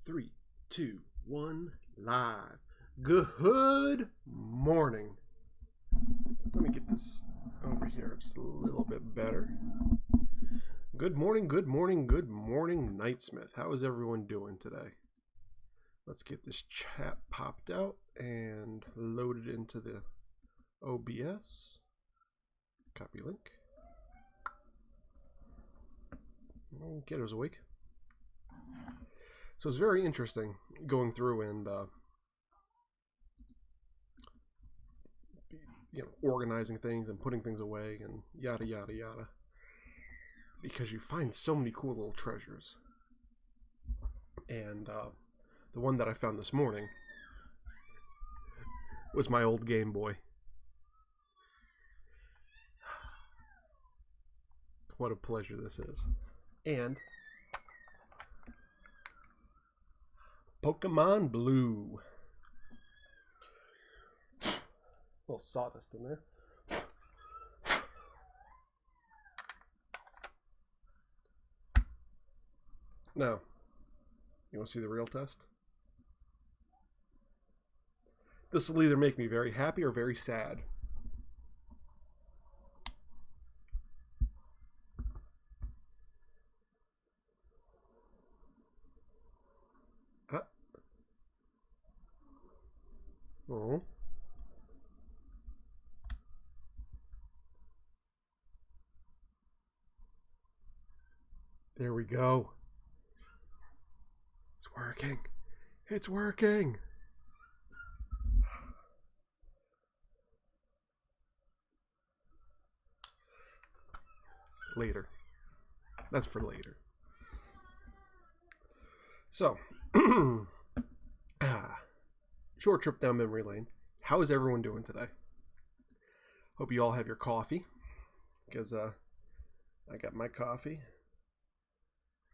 Three, two, one, live. Good morning. Let me get this over here just a little bit better. Good morning, good morning, good morning, Nightsmith. How is everyone doing today? Let's get this chat popped out and loaded into the OBS. Copy link. Kiddo's awake. So it's very interesting going through and organizing things and putting things away and yada yada yada, because you find so many cool little treasures. And the one that I found this morning was my old Game Boy. What a pleasure this is. And Pokemon Blue. A little sawdust in there. Now, you want to see the real test? This will either make me very happy or very sad. Oh. There we go. It's working. It's working. Later. That's for later. So, short trip down memory lane. How is everyone doing today? Hope you all have your coffee, because I got my coffee.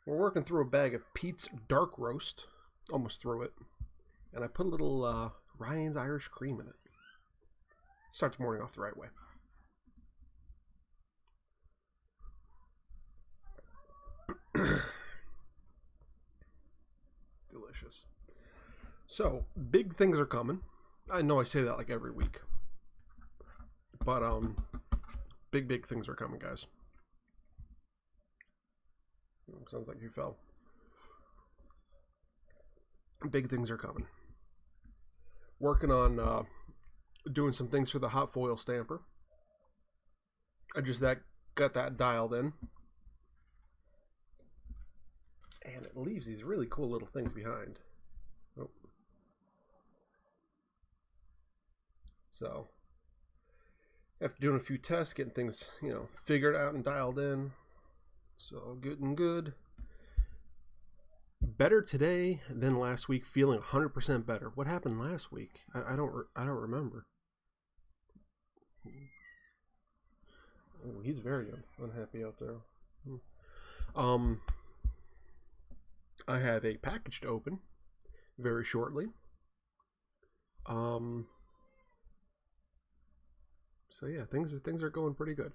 We're working through a bag of Pete's Dark Roast, almost through it, and I put a little Ryan's Irish Cream in it. Start the morning off the right way. Delicious. So, big things are coming. I know I say that like every week. But, big things are coming, guys. Sounds like you fell. Big things are coming. Working on, doing some things for the hot foil stamper. I just got that dialed in. And it leaves these really cool little things behind. Oh. So, after doing a few tests, getting things, figured out and dialed in. So, getting good. Better today than last week, feeling 100% better. What happened last week? I don't remember. Oh, he's very unhappy out there. I have a package to open very shortly. So yeah, things are going pretty good.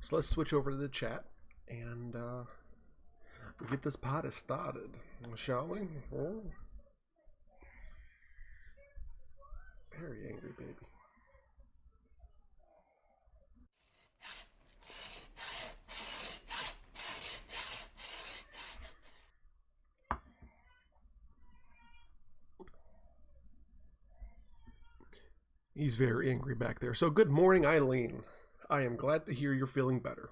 So let's switch over to the chat and get this party started, shall we? Oh. Very angry baby. He's very angry back there. So good morning, Eileen. I am glad to hear you're feeling better.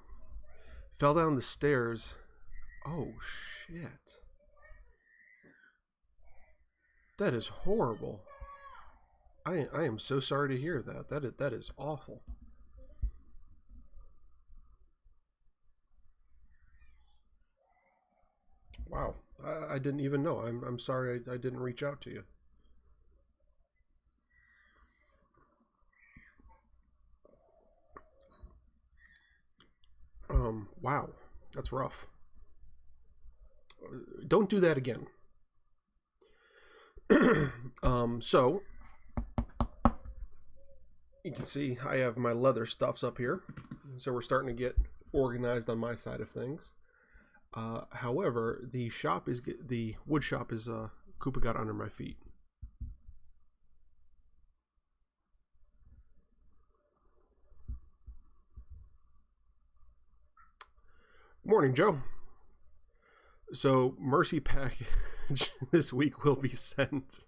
Fell down the stairs. Oh, shit. That is horrible. I am so sorry to hear that. That is awful. Wow. I didn't even know. I'm sorry I didn't reach out to you. Wow, that's rough. Don't do that again. So, you can see I have my leather stuffs up here. So we're starting to get organized on my side of things. However, the wood shop is Koopa got under my feet. Morning, Joe. So, Mercy package this week will be sent.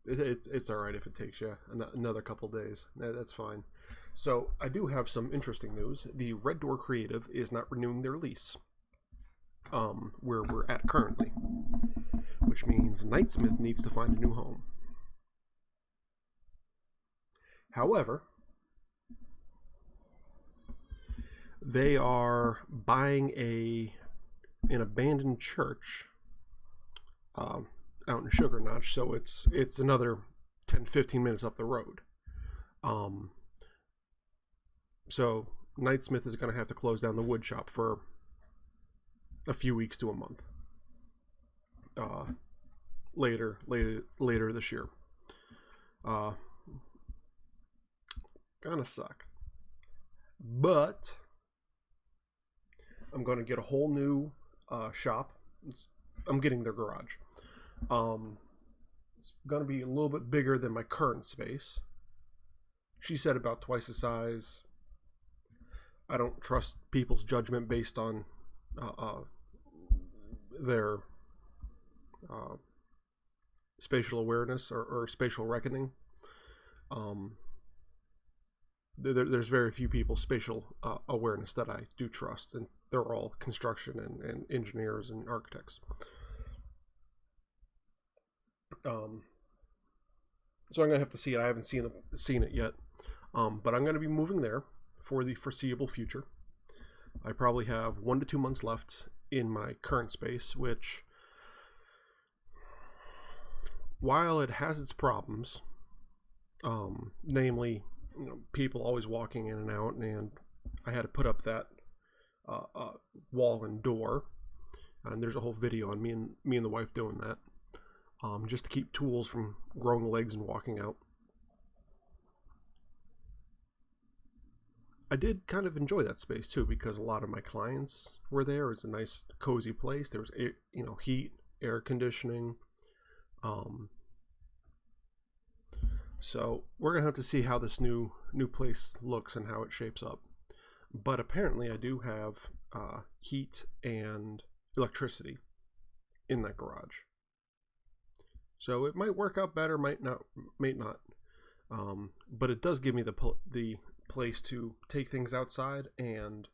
It's all right if it takes you another couple days. That's fine. So, I do have some interesting news. The Red Door Creative is not renewing their lease. Where we're at currently, which means Nightsmith needs to find a new home. However, they are buying an abandoned church out in Sugar Notch, so it's another 10-15 minutes up the road. So Nightsmith is going to have to close down the wood shop for a few weeks to a month. Later this year. Gonna suck. But I'm going to get a whole new shop. I'm getting their garage. It's going to be a little bit bigger than my current space. She said about twice the size. I don't trust people's judgment based on their spatial awareness or spatial reckoning. There's very few people's spatial awareness that I do trust, and they're all construction and engineers and architects. So I'm gonna have to see it. I haven't seen it yet, but I'm gonna be moving there for the foreseeable future. I probably have 1 to 2 months left in my current space, which, while it has its problems, namely, people always walking in and out, and I had to put up that wall and door, and there's a whole video on me and the wife doing that, just to keep tools from growing legs and walking out. I did kind of enjoy that space too, because a lot of my clients were there. It was a nice cozy place. There was heat, air conditioning. So we're gonna have to see how this new place looks and how it shapes up. But apparently I do have heat and electricity in that garage. So it might work out better, might not. But it does give me the place to take things outside and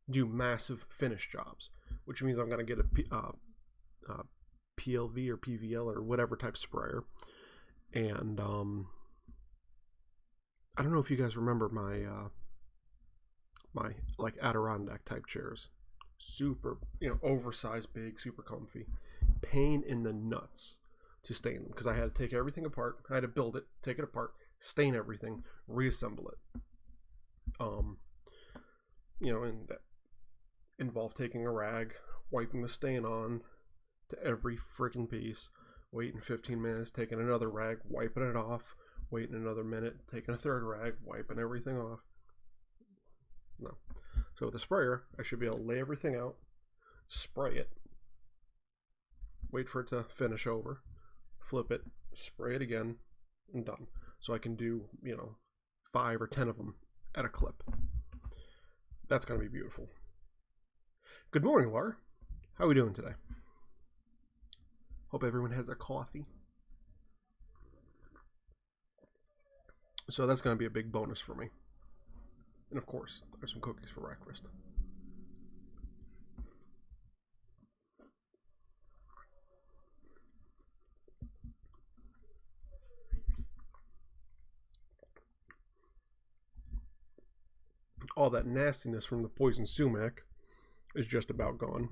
do massive finish jobs, which means I'm going to get a PLV or PVL or whatever type sprayer. And I don't know if you guys remember my my like Adirondack type chairs. Super, oversized, big, super comfy. Pain in the nuts to stain them, because I had to take everything apart. I had to build it, take it apart, stain everything, reassemble it. And that involved taking a rag, wiping the stain on to every freaking piece, waiting 15 minutes, taking another rag, wiping it off, waiting another minute, taking a third rag, wiping everything off. No. So with the sprayer, I should be able to lay everything out, spray it, wait for it to finish over, flip it, spray it again, and done. So I can do, 5 or 10 of them at a clip. That's going to be beautiful. Good morning, Laura. How are we doing today? Hope everyone has their coffee. So that's going to be a big bonus for me. And of course, there's some cookies for breakfast. All that nastiness from the poison sumac is just about gone.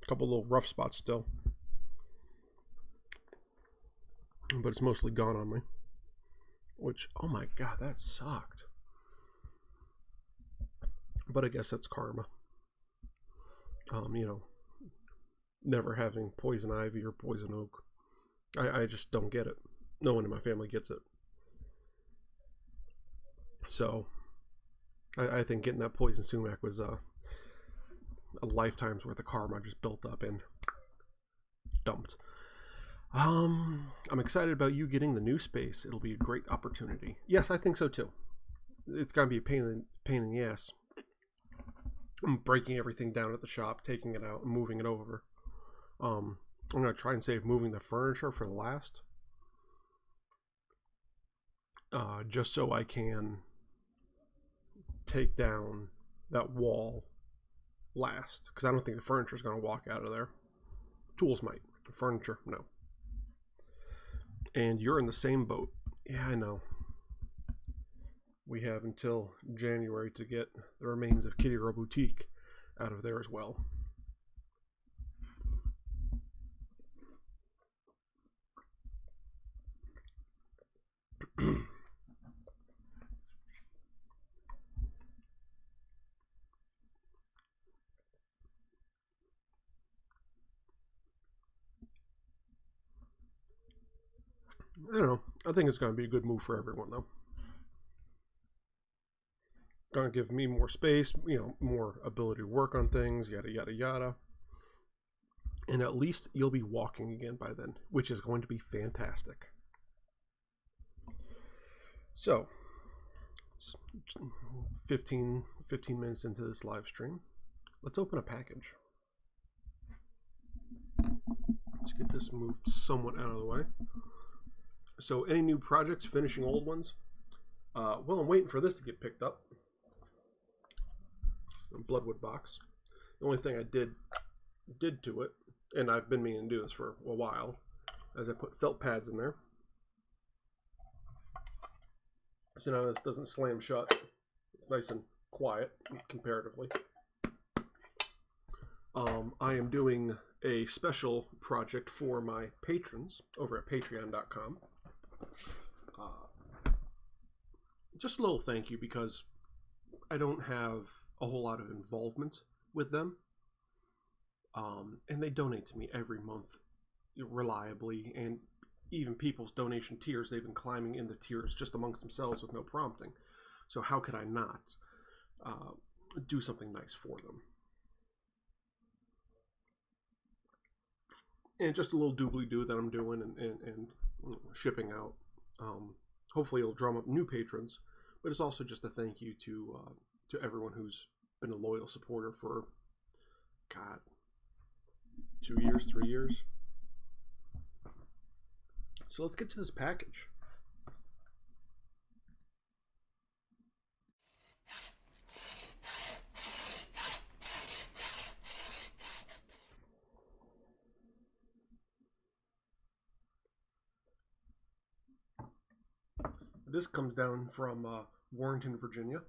A couple little rough spots still, but it's mostly gone on me. Which, oh my god, that sucked. But I guess that's karma. Never having poison ivy or poison oak. I just don't get it. No one in my family gets it. So I think getting that poison sumac was a lifetime's worth of karma just built up and dumped. I'm excited about you getting the new space. It'll be a great opportunity. Yes, I think so too. It's gonna be a pain in the ass. I'm breaking everything down at the shop, taking it out, and moving it over. I'm gonna try and save moving the furniture for the last, just so I can take down that wall last, because I don't think the furniture is gonna walk out of there. Tools might, furniture no. And you're in the same boat. Yeah, I know. We have until January to get the remains of Kitty Row Boutique out of there as well. I don't know. I think it's going to be a good move for everyone, though. Going to give me more space, more ability to work on things, yada, yada, yada. And at least you'll be walking again by then, which is going to be fantastic. So, it's 15 minutes into this live stream. Let's open a package. Let's get this moved somewhat out of the way. So, any new projects, finishing old ones? Well, I'm waiting for this to get picked up. A Bloodwood box. The only thing I did to it, and I've been meaning to do this for a while, as I put felt pads in there. So now this doesn't slam shut. It's nice and quiet, comparatively. I am doing a special project for my patrons over at patreon.com. Just a little thank you, because I don't have a whole lot of involvement with them. And they donate to me every month reliably, and even people's donation tiers, they've been climbing in the tiers just amongst themselves with no prompting. So how could I not do something nice for them? And just a little doobly-doo that I'm doing and shipping out. Hopefully it'll drum up new patrons, but it's also just a thank you to everyone who's been a loyal supporter for, God, 2 years, 3 years. So let's get to this package. This comes down from Warrenton, Virginia.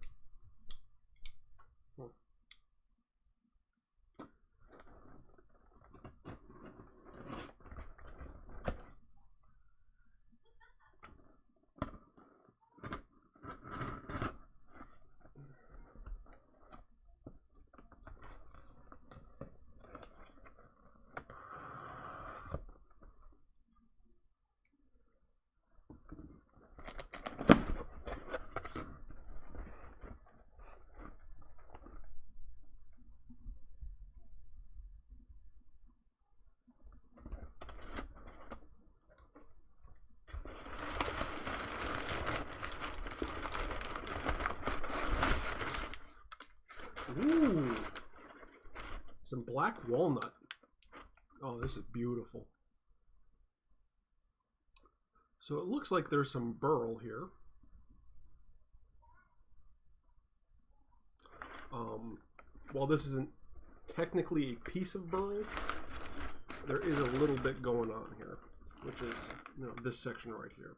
Ooh, some black walnut. Oh, this is beautiful. So it looks like there's some burl here. While this isn't technically a piece of burl, there is a little bit going on here, which is, this section right here.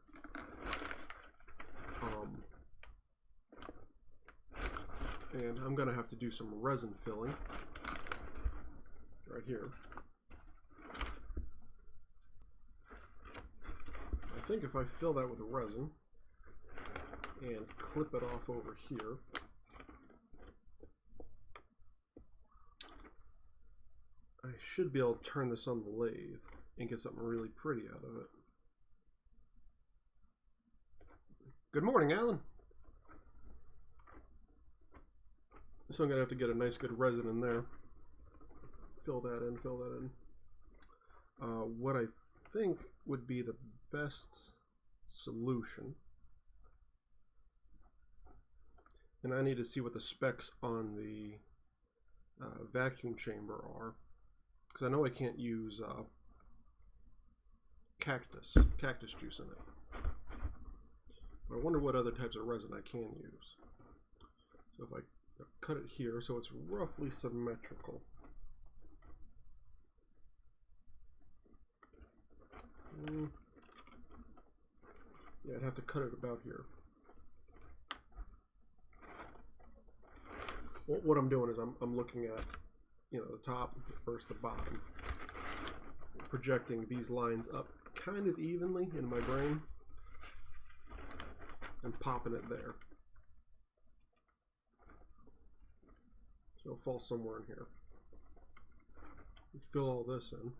And I'm going to have to do some resin filling right here. I think if I fill that with resin and clip it off over here, I should be able to turn this on the lathe and get something really pretty out of it. Good morning, Alan. So I'm going to have to get a nice good resin in there. fill that in, what I think would be the best solution, and I need to see what the specs on the vacuum chamber are, because I know I can't use cactus juice in it. But I wonder what other types of resin I can use. So if I cut it here so it's roughly symmetrical. Yeah, I'd have to cut it about here. What I'm doing is I'm looking at, you know, the top versus the bottom, projecting these lines up kind of evenly in my brain and popping it there. So it'll fall somewhere in here. Fill all this in.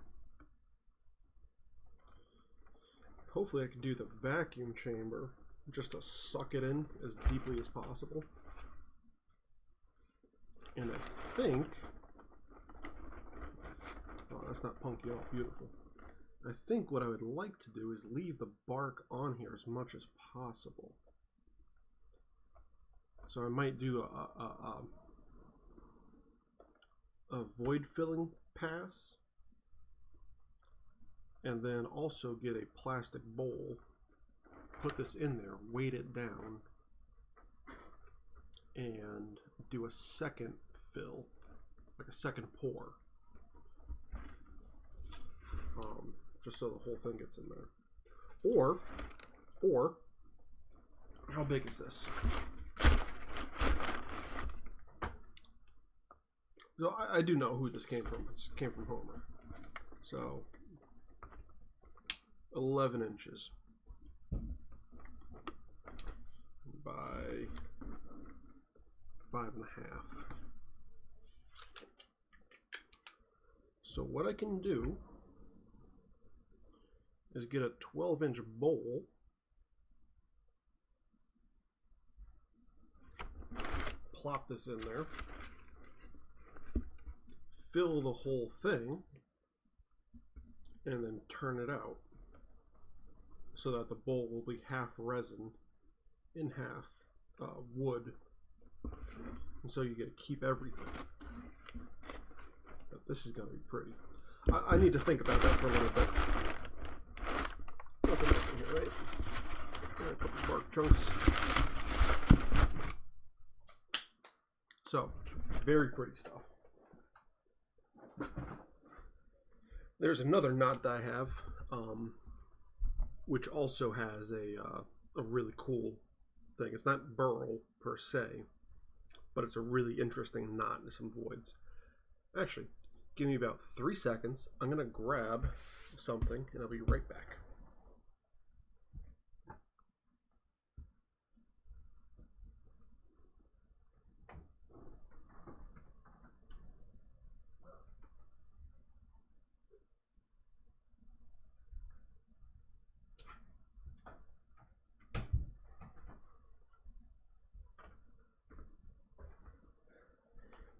Hopefully I can do the vacuum chamber just to suck it in as deeply as possible. And I think, oh, that's not punky at all, beautiful. I think what I would like to do is leave the bark on here as much as possible. So I might do a void filling pass, and then also get a plastic bowl, put this in there, weight it down, and do a second fill, like a second pour, just so the whole thing gets in there. Or how big is this? So I do know who this came from. This came from Homer. So 11 inches by 5.5. So what I can do is get a 12-inch bowl, plop this in there, fill the whole thing, and then turn it out so that the bowl will be half resin and half wood, and so you get to keep everything. But this is going to be pretty. I need to think about that for a little bit. Nothing else in here, right? A couple bark chunks. So, very pretty stuff. There's another knot that I have, which also has a really cool thing. It's not burl per se, but it's a really interesting knot in some voids. Actually, give me about 3 seconds. I'm going to grab something and I'll be right back.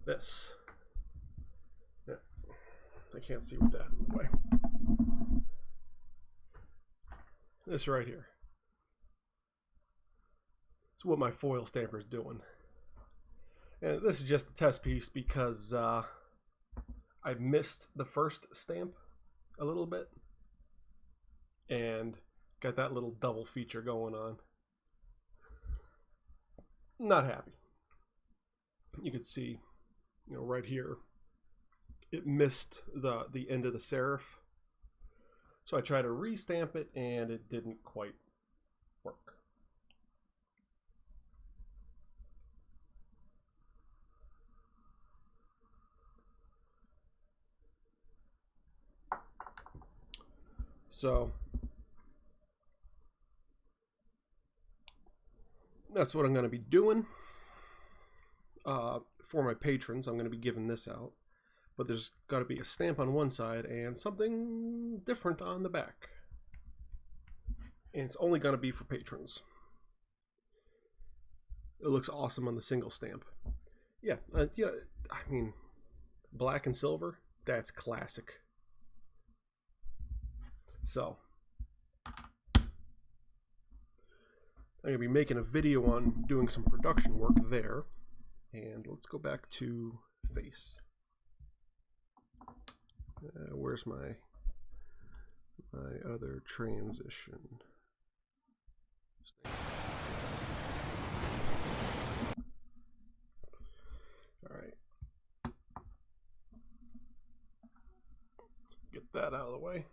This. Yeah, I can't see with that in the way. This right here. It's what my foil stamper is doing. And this is just a test piece because I missed the first stamp a little bit and got that little double feature going on. Not happy. You can see, you know, right here, it missed the end of the serif. So I tried to restamp it and it didn't quite work. So that's what I'm going to be doing. For my patrons, I'm going to be giving this out, but there's got to be a stamp on one side and something different on the back, and it's only going to be for patrons. It looks awesome on the single stamp. Yeah, I mean, black and silver, That's classic. So I'm going to be making a video on doing some production work there. And let's go back to face. Where's my other transition? All right. Get that out of the way.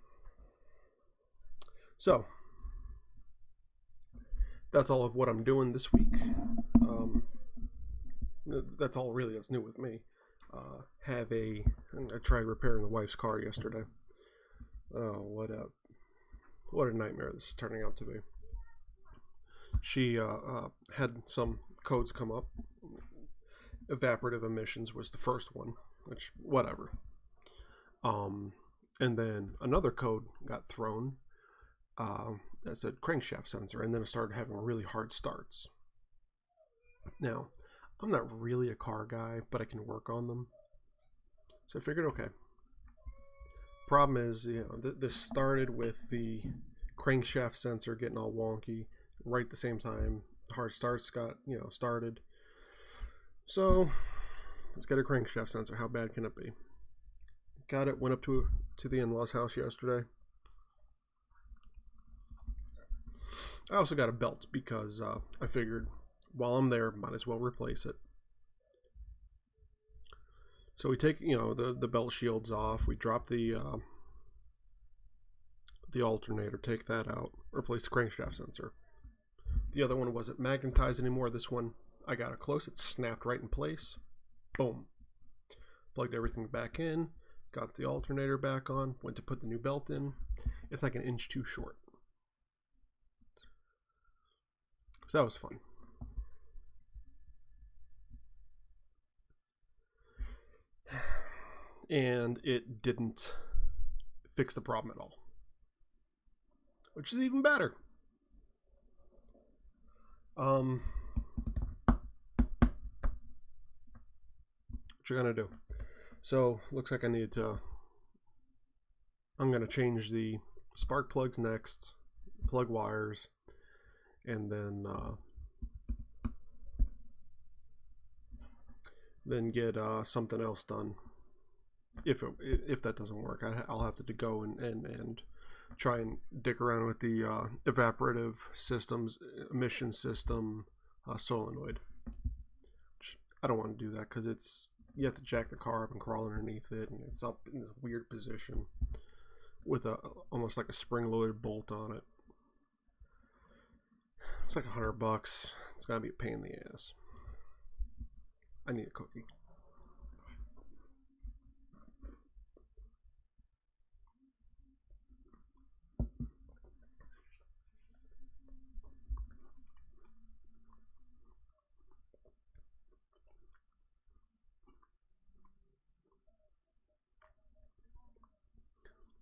So that's all of what I'm doing this week. That's all really that's new with me. I tried repairing the wife's car yesterday. Oh, what a nightmare this is turning out to be. She had some codes come up. Evaporative emissions was the first one, which whatever. And then another code got thrown that said crankshaft sensor, and then it started having really hard starts. Now, I'm not really a car guy, but I can work on them. So I figured, okay. Problem is, this started with the crankshaft sensor getting all wonky right at the same time. Hard starts got, started. So let's get a crankshaft sensor. How bad can it be? Got it. Went up to the in-laws' house yesterday. I also got a belt because I figured while I'm there, might as well replace it. So we take, the belt shields off. We drop the alternator, take that out, replace the crankshaft sensor. The other one wasn't magnetized anymore. This one, I got it close. It snapped right in place. Boom. Plugged everything back in. Got the alternator back on. Went to put the new belt in. It's like an inch too short. So that was fun. And it didn't fix the problem at all, which is even better. What you're gonna do? So looks like I'm gonna change the spark plugs next, plug wires, and then get something else done. If that doesn't work, I'll have to go and try and dick around with the evaporative systems, emission system solenoid. Which I don't want to do that because you have to jack the car up and crawl underneath it, and it's up in a weird position with almost like a spring-loaded bolt on it. It's like $100. It's gotta be a pain in the ass. I need a cookie.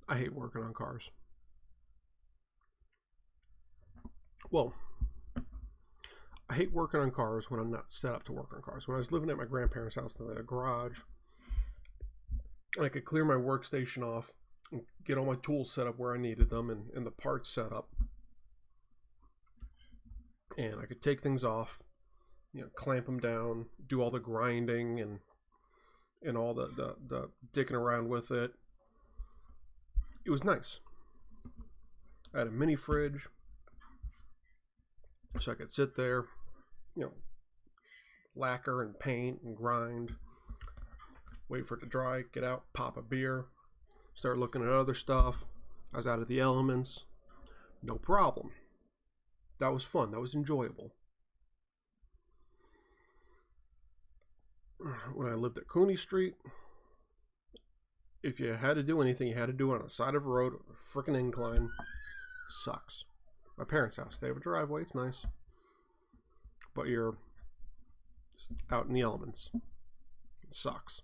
I hate working on cars. Well, I hate working on cars when I'm not set up to work on cars. When I was living at my grandparents' house in the garage, I could clear my workstation off and get all my tools set up where I needed them and the parts set up. And I could take things off, clamp them down, do all the grinding and all the dicking around with it. It was nice. I had a mini fridge, so I could sit there, lacquer and paint and grind, wait for it to dry, get out, pop a beer, start looking at other stuff. I was out of the elements. No problem. That was fun. That was enjoyable. When I lived at Cooney Street, if you had to do anything, you had to do it on the side of a road, a freaking incline. Sucks. My parents' house, they have a driveway, it's nice. But you're out in the elements. It sucks.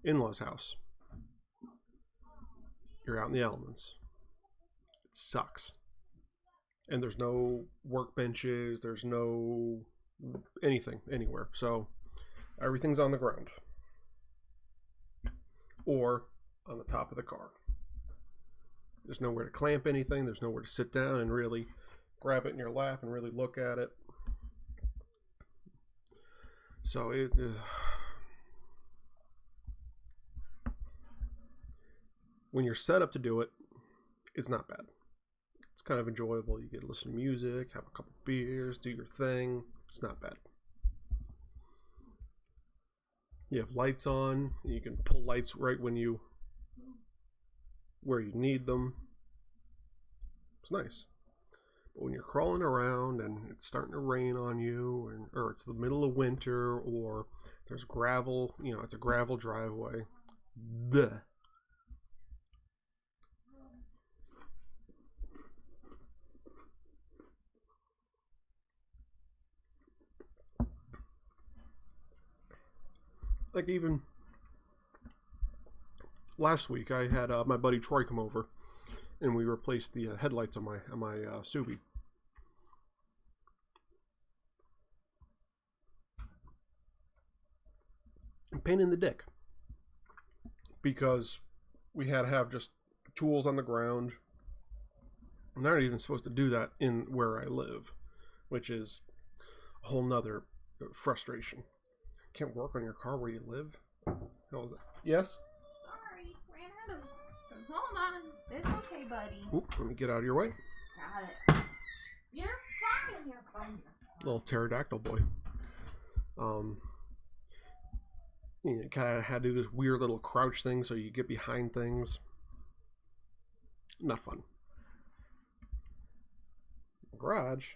In-laws' house. You're out in the elements. It sucks. And there's no workbenches, there's no anything anywhere. So everything's on the ground. or on the top of the car. There's nowhere to clamp anything. There's nowhere to sit down and really grab it in your lap and really look at it. So it is, when you're set up to do it, it's not bad. It's kind of enjoyable. You get to listen to music, have a couple beers, do your thing. It's not bad. You have lights on. You can pull lights right when you where you need them. It's nice. But when you're crawling around and it's starting to rain on you, or it's the middle of winter, or there's gravel, you know, it's a gravel driveway. Bleh. Like even last week, I had my buddy Troy come over, and we replaced the headlights on my Subi. Pain in the dick, because we had to have just tools on the ground. I'm not even supposed to do that in where I live, which is a whole nother frustration. Can't work on your car where you live? How is it? Yes? Sorry, ran out of... Hold on. It's okay, buddy. Oop, let me get out of your way. Got it. You're fine. You're fine. Little pterodactyl boy. You know, kind of had to do this weird little crouch thing so you get behind things. Not fun. Garage,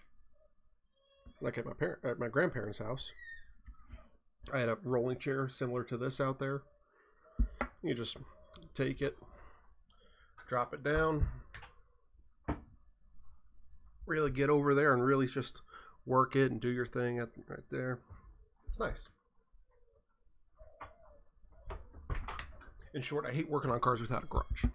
like at my grandparents' house, I had a rolling chair similar to this out there. You just take it, drop it down, really get over there and really just work it and do your thing right there. It's nice. In short, I hate working on cars without a garage.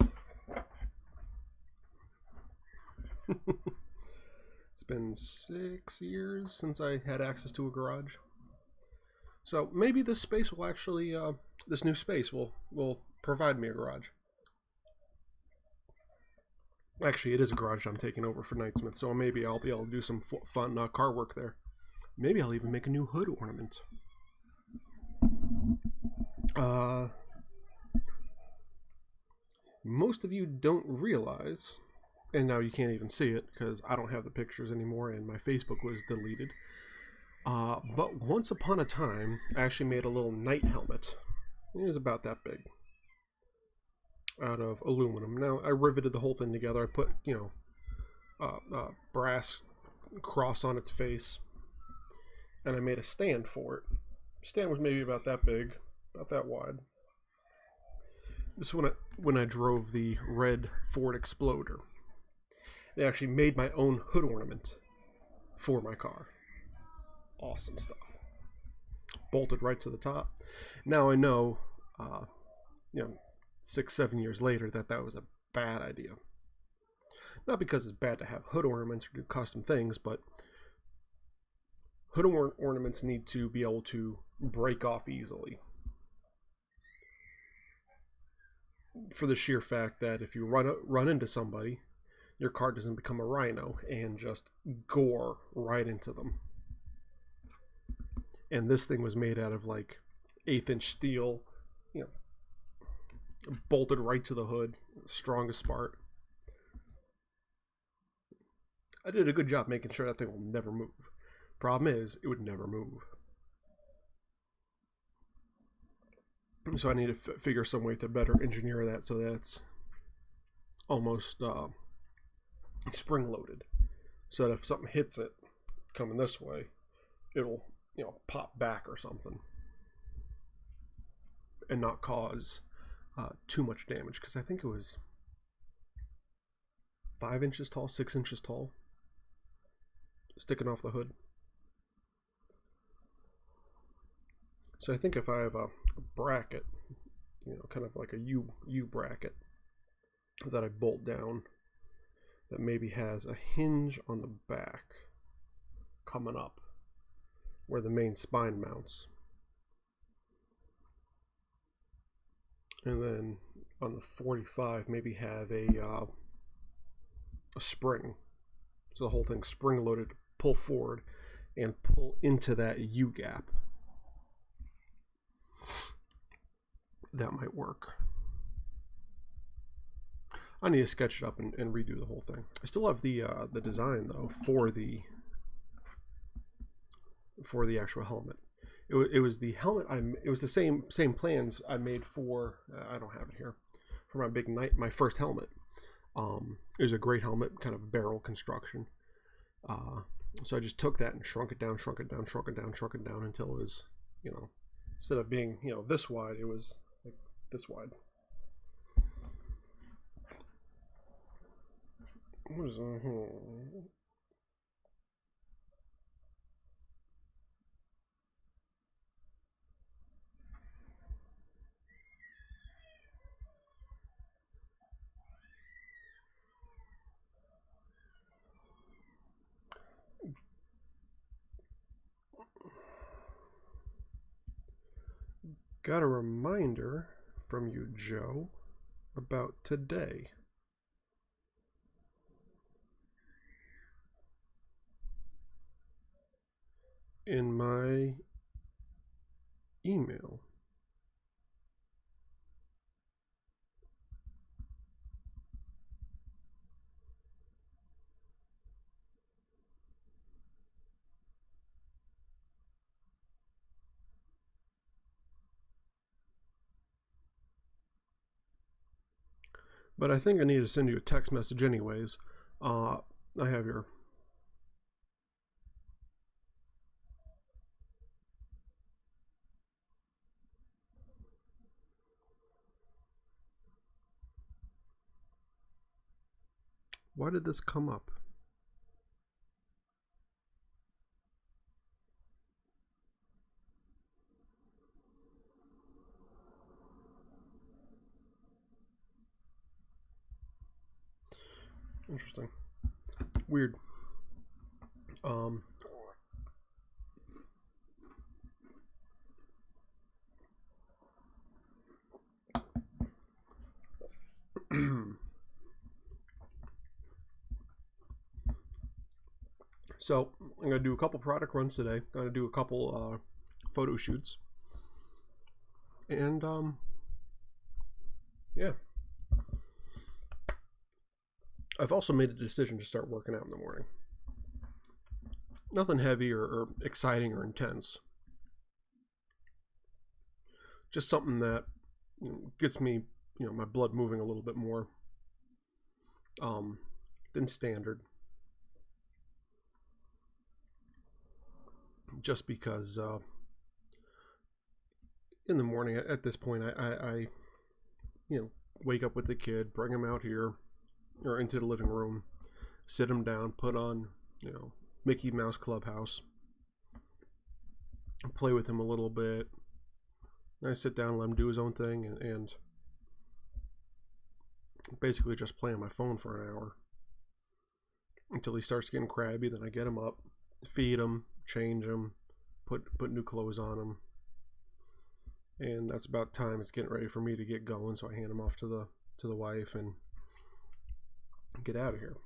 It's been 6 years since I had access to a garage. So maybe this space will actually, this new space will provide me a garage. Actually, it is a garage I'm taking over for Knightsmith, so maybe I'll be able to do some fun car work there. Maybe I'll even make a new hood ornament. Most of you don't realize, and now you can't even see it because I don't have the pictures anymore and my Facebook was deleted. But once upon a time, I actually made a little knight helmet. It was about that big, out of aluminum. Now I riveted the whole thing together. I put, you know, brass cross on its face, and I made a stand for it. The stand was maybe about that big, about that wide. This is when I drove the red Ford Exploder. They actually made my own hood ornament for my car. Awesome stuff. Bolted right to the top. Now I know, you know, 6-7 years later that was a bad idea. Not because it's bad to have hood ornaments or do custom things, but hood ornaments need to be able to break off easily. For the sheer fact that if you run into somebody, your car doesn't become a rhino and just gore right into them. And this thing was made out of like 1/8-inch steel, you know, bolted right to the hood, strongest part. I did a good job making sure that thing will never move. Problem is, it would never move. So I need to figure some way to better engineer that so that it's almost spring-loaded. So that if something hits it coming this way, it'll, you know, pop back or something. And not cause too much damage. Because I think it was 5 inches tall, 6 inches tall. Sticking off the hood. So I think if I have a bracket, you know, kind of like a U bracket that I bolt down, that maybe has a hinge on the back coming up where the main spine mounts. and then on the 45 maybe have a spring, so the whole thing's spring loaded to pull forward and pull into that U gap. That might work. I need to sketch it up and redo the whole thing. I still have the design though for the actual helmet. It was the helmet it was the same plans I made for I don't have it here, for my big night, my first helmet. It was a great helmet, kind of barrel construction. So I just took that and shrunk it down until it was, you know, instead of being, you know, this wide, it was like this wide. What is got a reminder from you, Joe, about today. In my email. But I think I need to send you a text message anyways. I have your... Why did this come up? Interesting. Weird. So I'm gonna do a couple product runs today. I'm gonna do a couple photo shoots, and yeah. I've also made a decision to start working out in the morning. Nothing heavy or exciting or intense. Just something that, you know, gets me, you know, my blood moving a little bit more than standard. Just because in the morning at this point I you know, wake up with the kid, bring him out here or into the living room, sit him down, put on, you know, Mickey Mouse Clubhouse, play with him a little bit. I sit down and let him do his own thing, and basically just play on my phone for an hour until he starts getting crabby. Then I get him up, feed him, change him, put new clothes on him, and that's about time it's getting ready for me to get going. So I hand him off to the wife and get out of here.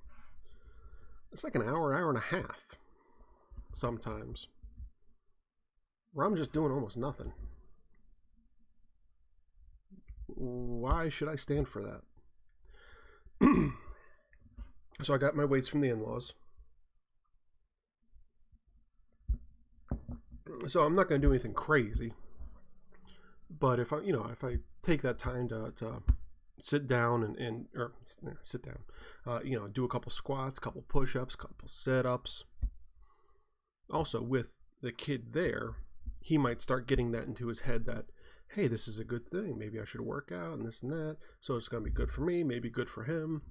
It's like an hour and a half sometimes where I'm just doing almost nothing. Why should I stand for that? So I got my weights from the in-laws. So I'm not going to do anything crazy. But if I take that time to sit down or sit down, you know, do a couple squats, couple push-ups, couple sit-ups. Also, with the kid there, he might start getting that into his head that, hey, this is a good thing. Maybe I should work out and this and that. So it's going to be good for me, maybe good for him.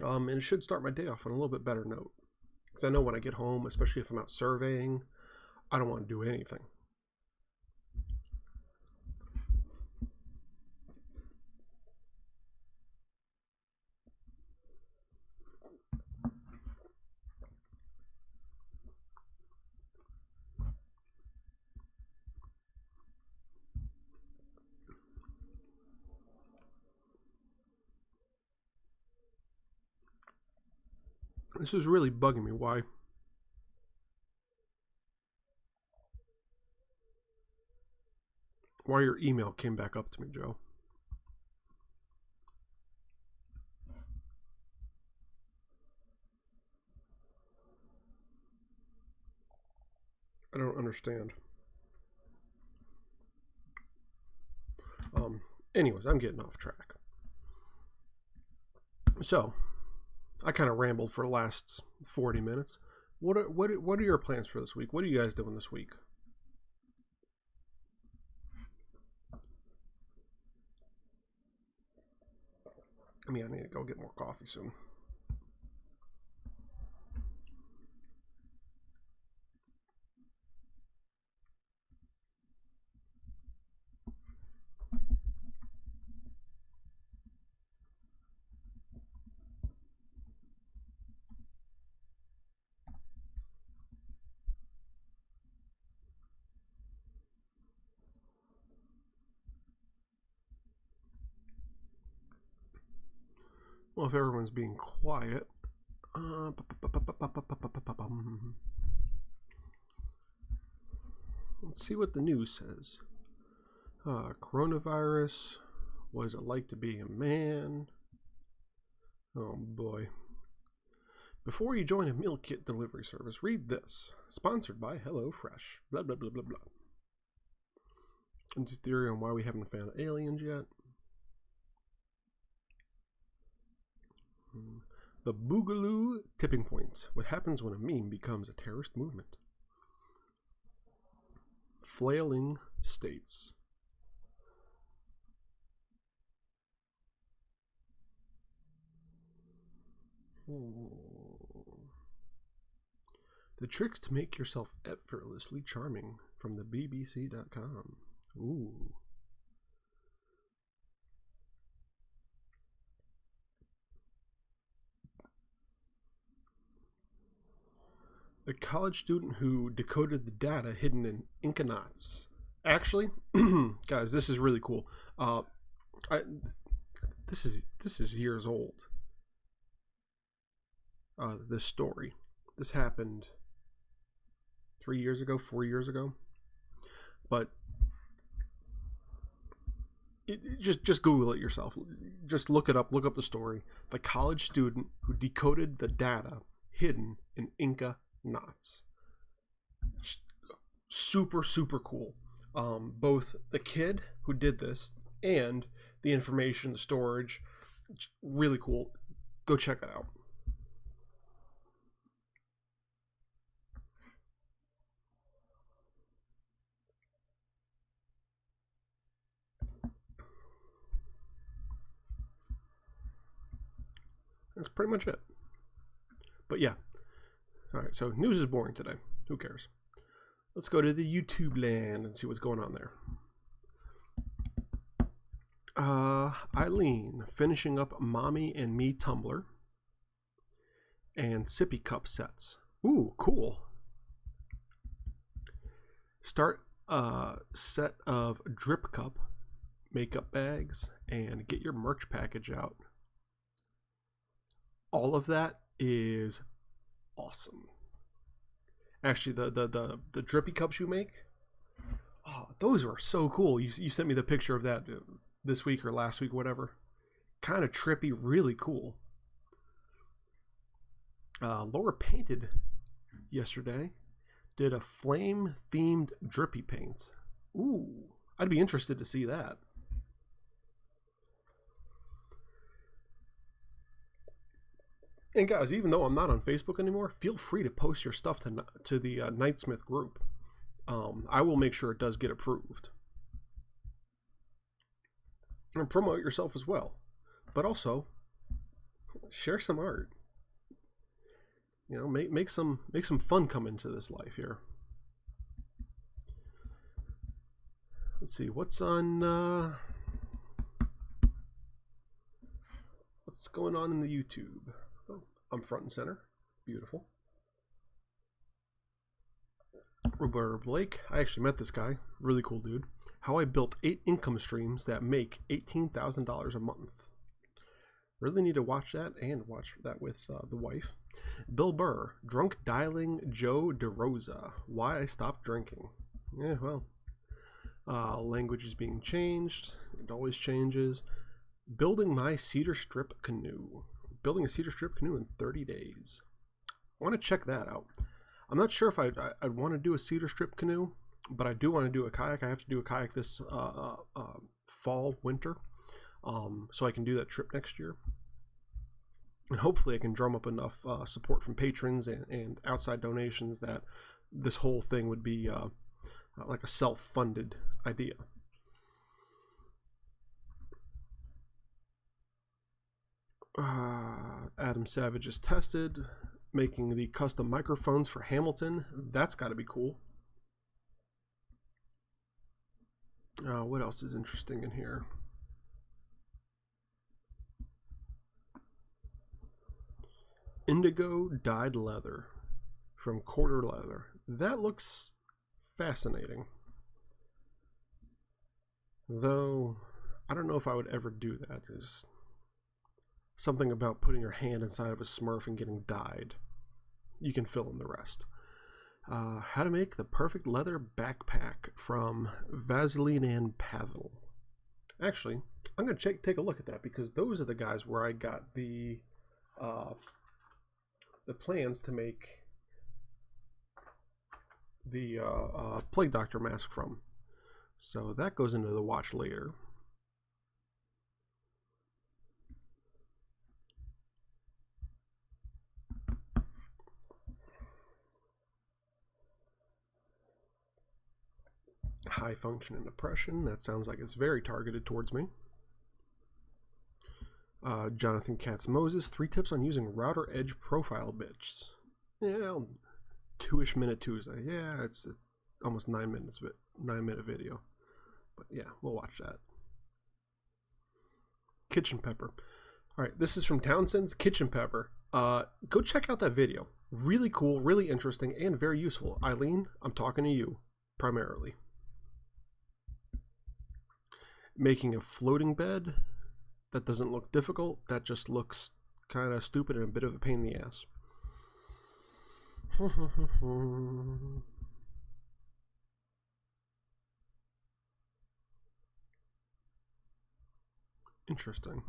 And it should start my day off on a little bit better note. Because I know when I get home, especially if I'm out surveying, I don't want to do anything. This is really bugging me. Why? Why your email came back up to me, Joe? I don't understand. Anyways, I'm getting off track. So, I kind of rambled for the last 40 minutes. What are your plans for this week? What are you guys doing this week? I mean, I need to go get more coffee soon. Well, if everyone's being quiet, let's see what the news says. Coronavirus. What is it like to be a man? Oh boy. Before you join a meal kit delivery service, read this. Sponsored by HelloFresh. Blah, blah, blah, blah, blah. Into theory on why we haven't found aliens yet. The Boogaloo tipping point. What happens when a meme becomes a terrorist movement? Flailing states. The tricks to make yourself effortlessly charming from the BBC.com. Ooh. The college student who decoded the data hidden in Inca knots. Actually, guys, this is really cool. This is years old. This story. This happened 3 years ago, 4 years ago. But just Google it yourself. Just look it up. Look up the story. The college student who decoded the data hidden in Inca knots. Super, super cool. Both the kid who did this and the information, the storage. Really cool. Go check it out. That's pretty much it. But yeah. Alright, so news is boring today. Who cares? Let's go to the YouTube land and see what's going on there. Eileen finishing up Mommy and Me tumbler and sippy cup sets. Ooh, cool. Start a set of drip cup makeup bags and get your merch package out. All of that is awesome. Actually, the drippy cups you make, oh, those are so cool. You sent me the picture of that this week or last week, whatever. Kind of trippy, really cool. Laura painted yesterday. Did a flame themed drippy paint. Ooh, I'd be interested to see that. And guys, even though I'm not on Facebook anymore, feel free to post your stuff to the Knightsmith group. I will make sure it does get approved. And promote yourself as well. But also, share some art. You know, make some fun come into this life here. Let's see, what's on what's going on in the YouTube? Oh, I'm front and center. Beautiful. Roberta Blake. I actually met this guy. Really cool dude. How I built 8 income streams that make $18,000 a month. Really need to watch that and watch that with the wife. Bill Burr, drunk dialing Joe DeRosa. Why I stopped drinking. Yeah, well, language is being changed. It always changes. Building my cedar strip canoe. Building a cedar strip canoe in 30 days. I want to check that out. I'm not sure if I'd want to do a cedar strip canoe, but I do want to do a kayak. I have to do a kayak this fall, winter, so I can do that trip next year. And hopefully I can drum up enough support from patrons and outside donations that this whole thing would be like a self-funded idea. Adam Savage is tested, making the custom microphones for Hamilton. That's got to be cool. What else is interesting in here? Indigo dyed leather from Quarter Leather. That looks fascinating. Though, I don't know if I would ever do that. There's something about putting your hand inside of a Smurf and getting dyed. You can fill in the rest. How to make the perfect leather backpack from Vaseline and Pavel. Actually, I'm going to take a look at that because those are the guys where I got the plans to make the Plague Doctor mask from. So that goes into the watch later. High function and depression. That sounds like it's very targeted towards me. Jonathan Katz Moses, 3 tips on using router edge profile bits. Yeah, 2-ish minute Tuesday. Yeah, it's almost 9 minutes of it, 9-minute video. But yeah, we'll watch that. Kitchen Pepper. All right, this is from Townsend's Kitchen Pepper. Go check out that video. Really cool, really interesting, and very useful. Eileen, I'm talking to you primarily. Making a floating bed. That doesn't look difficult. That just looks kind of stupid and a bit of a pain in the ass. Interesting.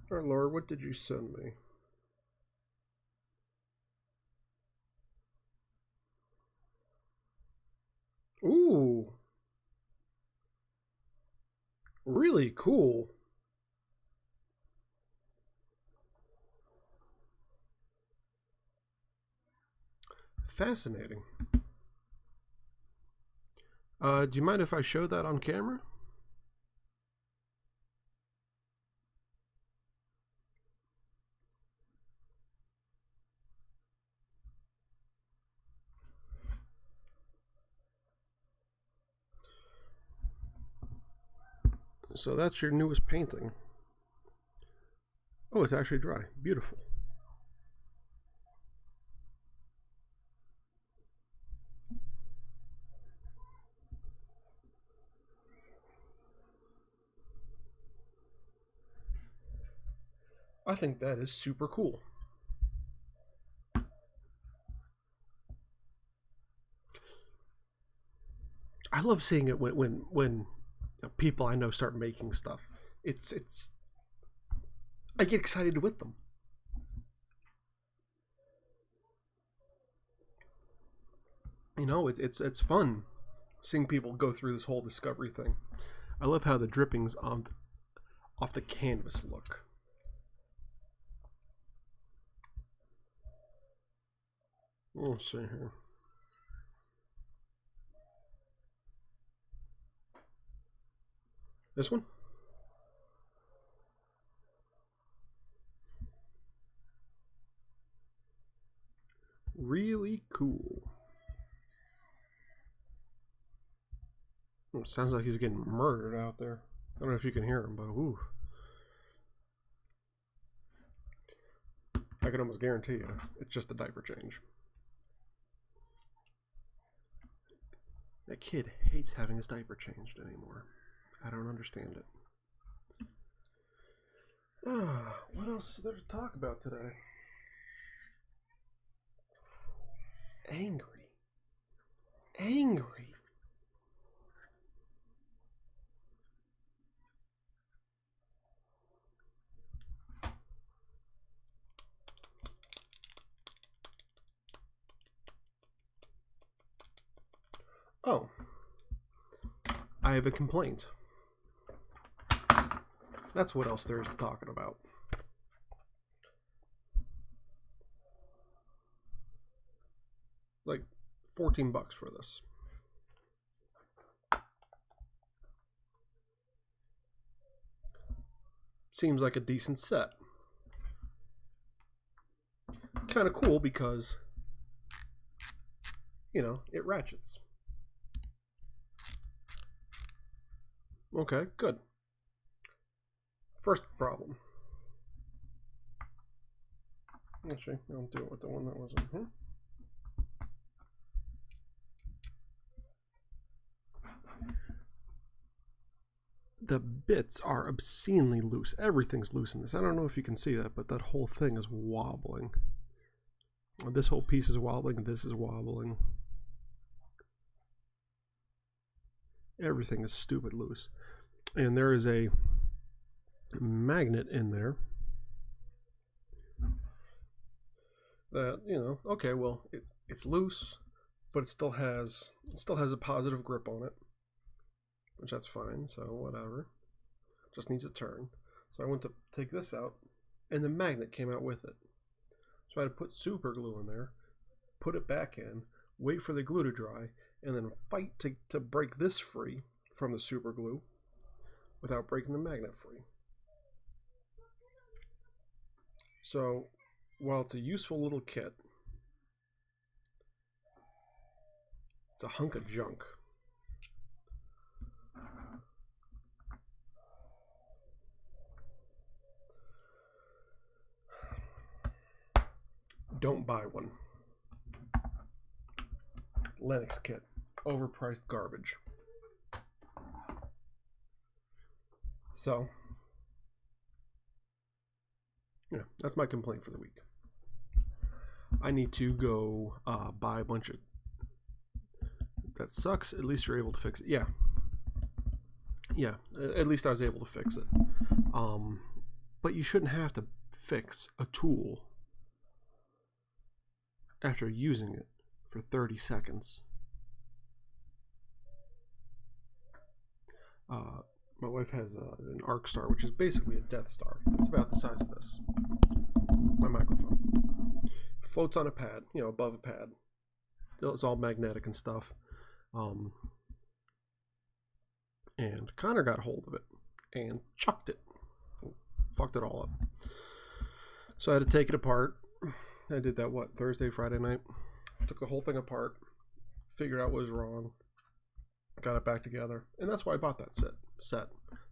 All right, Laura, what did you send me? Ooh. Really cool. Fascinating. Do you mind if I show that on camera? So that's your newest painting. Oh, it's actually dry. Beautiful. I think that is super cool. I love seeing it when people I know start making stuff. It's I get excited with them. You know, it's fun seeing people go through this whole discovery thing. I love how the drippings off the canvas look. Let's see here. This one? Really cool. It sounds like he's getting murdered out there. I don't know if you can hear him, but ooh. I can almost guarantee you it's just a diaper change. That kid hates having his diaper changed anymore. I don't understand it. What else is there to talk about today? Angry. Angry. Oh. I have a complaint. That's what else there is to talk about. Like $14 for this. Seems like a decent set. Kind of cool because, you know, it ratchets. Okay, good. First problem. Actually, I'll do it with the one that was in here. The bits are obscenely loose. Everything's loose in this. I don't know if you can see that, but that whole thing is wobbling. This whole piece is wobbling. This is wobbling. Everything is stupid loose. And there is a magnet in there that, you know, okay, well, it's loose, but it still has a positive grip on it, which that's fine, so whatever. Just needs a turn. So I went to take this out, and the magnet came out with it. So I had to put super glue in there, put it back in, wait for the glue to dry, and then fight to break this free from the super glue without breaking the magnet free. So while it's a useful little kit, it's a hunk of junk. Don't buy one. Lennox kit. Overpriced garbage. So, yeah, that's my complaint for the week. I need to go buy a bunch of... That sucks. At least you're able to fix it. Yeah. Yeah, at least I was able to fix it. But you shouldn't have to fix a tool after using it for 30 seconds. My wife has an Arc Star, which is basically a Death Star. It's about the size of this. My microphone. Floats on a pad, you know, above a pad. It's all magnetic and stuff. And Connor got a hold of it and chucked it. Fucked it all up. So I had to take it apart. I did that, what, Thursday, Friday night? Took the whole thing apart, figured out what was wrong, got it back together, and that's why I bought that set.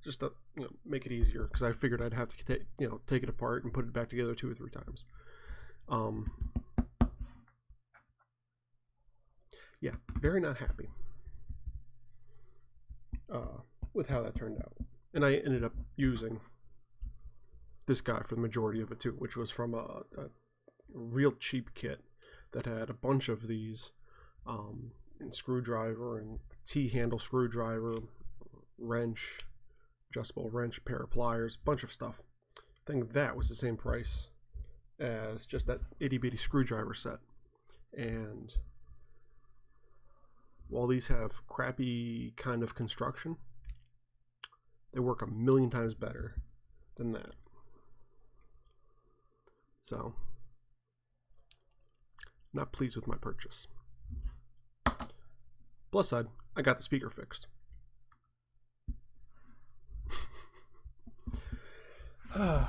Just to, you know, make it easier, because I figured I'd have to take it apart and put it back together 2 or 3 times. Yeah, very not happy with how that turned out. And I ended up using this guy for the majority of it too, which was from a real cheap kit that had a bunch of these screwdriver and T-handle screwdriver, wrench, adjustable wrench, pair of pliers, bunch of stuff. I think that was the same price as just that itty-bitty screwdriver set. And while these have crappy kind of construction, they work a million times better than that. So, not pleased with my purchase. Plus side, I got the speaker fixed.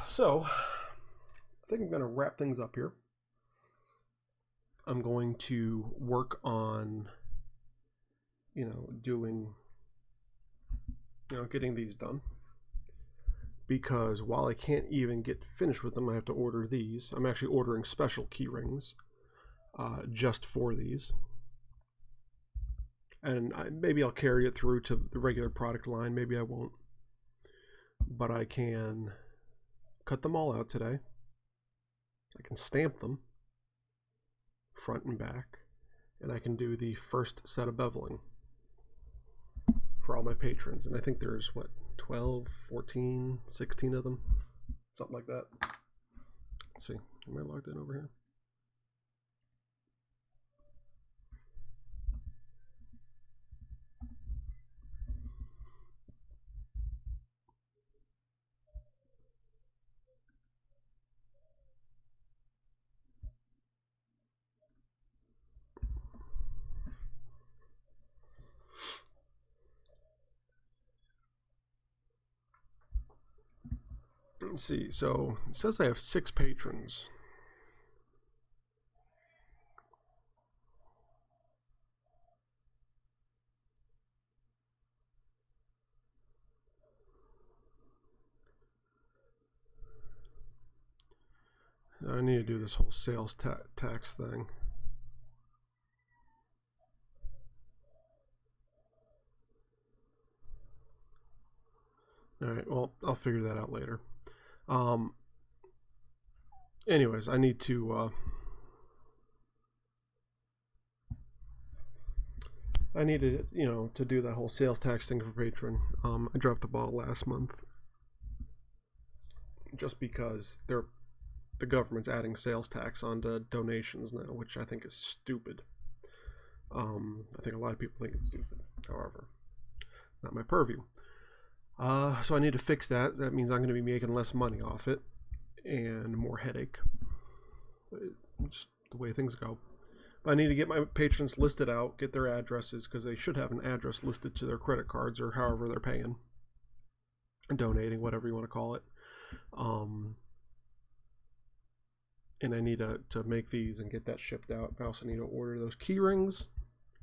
So, I think I'm going to wrap things up here. I'm going to work on, getting these done. because while I can't even get finished with them, I have to order these. I'm actually ordering special key rings just for these. And maybe I'll carry it through to the regular product line. Maybe I won't. But I can cut them all out today. I can stamp them front and back. And I can do the first set of beveling for all my patrons. And I think there's, what, 12, 14, 16 of them? Something like that. Let's see. Am I logged in over here? Let's see, so it says I have 6 patrons. I need to do this whole sales tax thing. Alright, well, I'll figure that out later. Anyways, I need to to do that whole sales tax thing for patron. I dropped the ball last month just because the government's adding sales tax onto donations now, which I think is stupid. I think a lot of people think it's stupid. However, it's not my purview. So I need to fix that. That means I'm going to be making less money off it and more headache. It's the way things go. But I need to get my patrons listed out, get their addresses, because they should have an address listed to their credit cards or however they're paying, donating, whatever you want to call it. And I need to make these and get that shipped out. I also need to order those key rings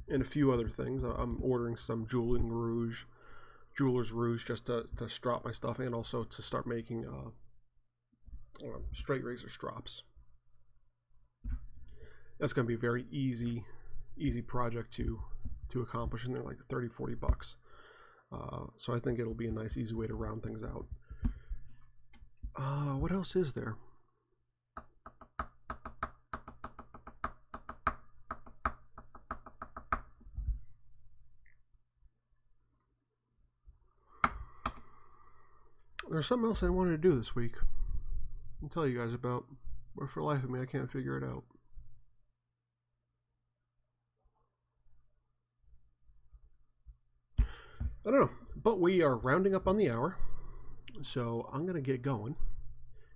and a few other things. I'm ordering some jeweler's rouge just to strop my stuff, and also to start making straight razor strops. That's going to be a very easy project to accomplish, and they're like 30-40 bucks. So I think it'll be a nice easy way to round things out. What else is there? There's something else I wanted to do this week. I'll tell you guys about, but for the life of me, I can't figure it out. I don't know, but we are rounding up on the hour, so I'm gonna get going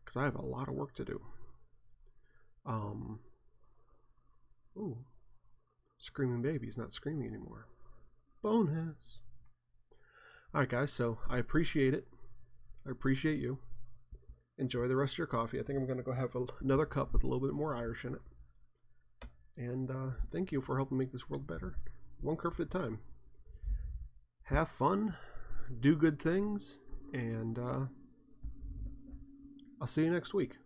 because I have a lot of work to do. Ooh, screaming baby's not screaming anymore. Bonus. All right, guys. So I appreciate it. I appreciate you. Enjoy the rest of your coffee. I think I'm gonna go have another cup with a little bit more Irish in it. And thank you for helping make this world better, one kerf at a time. Have fun, do good things, and I'll see you next week.